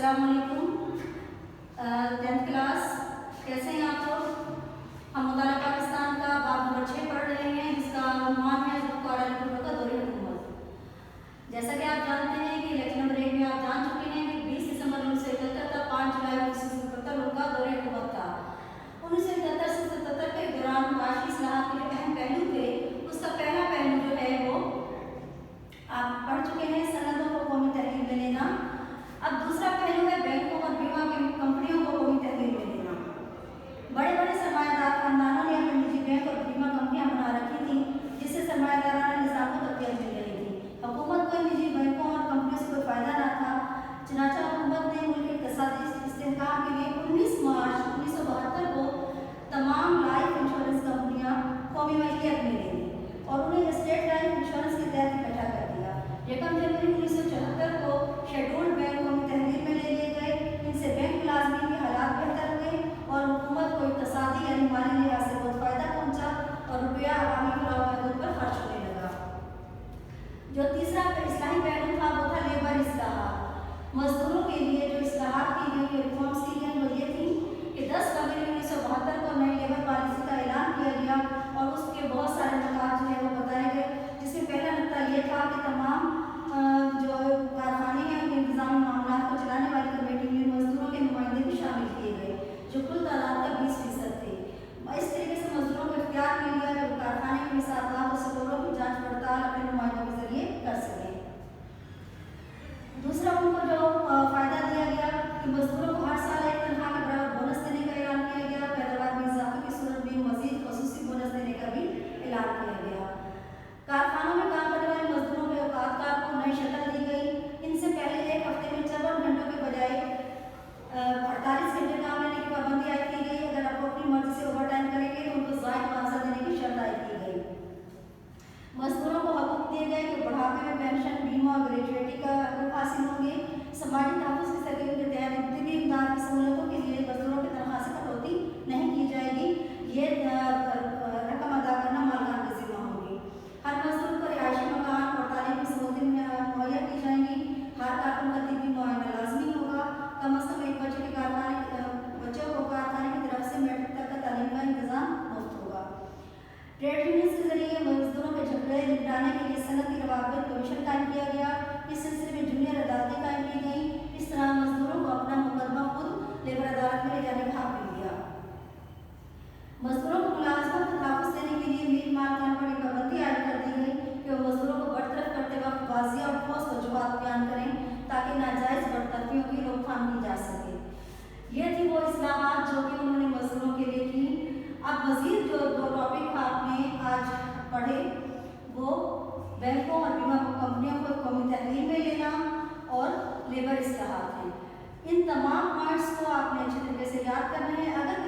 السلام علیکم 10th class, کیسے ہیں آپ لوگ؟ ہم مطالعہ پاکستان کا باب نمبر 6 پڑھ رہے ہیں، جس کا عنوان ہے ذوالفقار کا دور حکومت۔ جیسا کہ آپ جانتے ہیں کہ لیکچر نمبر 1 میں آپ جان چکے ہیں کہ 20 دسمبر 1971 تا 5 جولائی 1977 ان کا دور حکومت تھا۔ 1971 سے 77 کے دوران معاشی اصلاحات کے جو اہم پہلو تھے، اس کا پہلا پہلو جو ہے وہ آپ پڑھ چکے ہیں، سندوں کو قومی تحویل میں لینا۔ اب دوسرا پہلو ہے بینکوں اور بیمہ کمپنیوں کو قومی تحویل میں لینا۔ بڑے بڑے سرمایہ دار خاندانوں نے اپنے نجی بینک اور بیمہ کمپنیاں بنا رکھی تھیں، جس سے سرمایہ دارانہ نظام کو تقویت مل رہی تھی۔ حکومت کو نجی بینکوں اور کمپنیوں سے کوئی فائدہ نہ تھا، چنانچہ حکومت نے ملک کے اقتصادی استحکام کے لیے 19 مارچ 1972 کو تمام لائف انشورنس کمپنیاں قومی ملکیت میں لے لی اور انہیں اسٹیٹ لائف انشورنس کے تحت اکٹھا کر دیا۔ 1 جنوری 1974 کو شیڈولڈ بینک قومی تحویل میں لے لیے گئے۔ ان سے بینک ملازمین کے حالات بہتر ہوئے اور حکومت کو اقتصادی یعنی مالی لحاظ سے بہت فائدہ پہنچا اور روپیہ عوامی فلاح و بہبود پر خرچ ہونے لگا۔ جو تیسرا اصلاحی پہلو تھا وہ تھا لیبر اصلاحات۔ مزدوروں کے لیے جو اصلاحات کی گئی، ریفارمس کی گئی، وہ یہ تھی کہ 10 فروری 1972 کو نئی لیبر پالیسی کا اعلان کیا گیا اور اس کے بہت سارے نکات جو ہے وہ بتائے گئے، جس میں پہلا نکتہ یہ تھا کہ تمام جو کارخانے ہیں ان کے انتظامی معاملات کو چلانے والی کمیٹی میں مزدوروں کے نمائندے بھی شامل کیے گئے، جو کل تعداد کا 20% تھے۔ اس طریقے سے مزدوروں کو اختیار مل گیا کہ کارخانے کے حسابات اور سٹوروں کی جانچ پڑتال اپنے نمائندوں کے ذریعے کر سکیں۔ دوسرا ان کو جو فائدہ دیا گیا کہ مزدوروں کو ہر سال ایک تنخواہ کے برابر بونس دینے کا اعلان کیا گیا، پیداوار میں اضافے کی صورت میں مزید خصوصی بونس دینے کا بھی اعلان کیا گیا۔ کارخانوں میں کام کرنے والے مزدوروں کے اوقات کار کو نئی شکل دی گئی۔ ان سے پہلے ایک ہفتے میں 54 گھنٹوں کے بجائے 48 گھنٹے کام لینے کی پابندی عائد کی گئی۔ اگر آپ اپنی مرضی سے اوور ٹائم کریں گے تو ان کو زائد معاوضہ دینے کی شرط عائد کی گئی۔ مزدوروں کو حقوق دیے گئے کہ بڑھاپے میں پینشن، بیمہ اور گریجویٹی کا حقوق حاصل ہوں گے۔ سماجی تحفظ کی ترغیب کے تحت طبی امداد کی سہولتوں کے لیے مزدوروں کی تنخواہ سے کٹوتی نہیں کی جائے گی، یہ رقم ادا کرنا مالکان کی ذمہ ہوگی۔ ہر مزدور کو رہائشی مکان اور تعلیمی سہولتیں مہیا کی جائیں گی۔ ہر کارکن کا طبی معائنہ لازمی ہوگا۔ کم از کم ایک بچوں کو کارخانے کی طرف سے میٹرک تک کا تعلیم کا انتظام مفت ہوگا۔ ٹریڈ یونینز کے ذریعے مزدوروں کے جھگڑے نپٹانے کے لیے صنعتی روابط کمیشن قائم کیا گیا۔ اس سلسلے میں جونیئر عدالتیں قائم کی گئیں۔ اس طرح مزدوروں کو اپنا مقدمہ خود لیبر عدالت میں لے جانے کا حق مل گیا۔ مزدوروں کو ملازمت کا تحفظ دینے کے لیے میل مالکان پر ایک پابندی عائد کر دی گئی کہ وہ مزدوروں کو برطرف کرتے وقت واضح اور ٹھوس وجوہات بیان کریں تاکہ ناجائز برطرفیوں کی روک تھام کی جا سکے۔ یہ تھی وہ اصلاحات جو کہ انہوں نے مزدوروں کے لیے کی۔ اب مزید جو 2 ٹاپک آپ نے آج پڑھے وہ بینکوں اور بیمہ کمپنیوں کو قومی تحویل میں لینا اور لیبر اصلاحات ہیں۔ ان تمام پوائنٹس کو آپ نے اچھے طریقے سے یاد کرنا ہے۔ اگر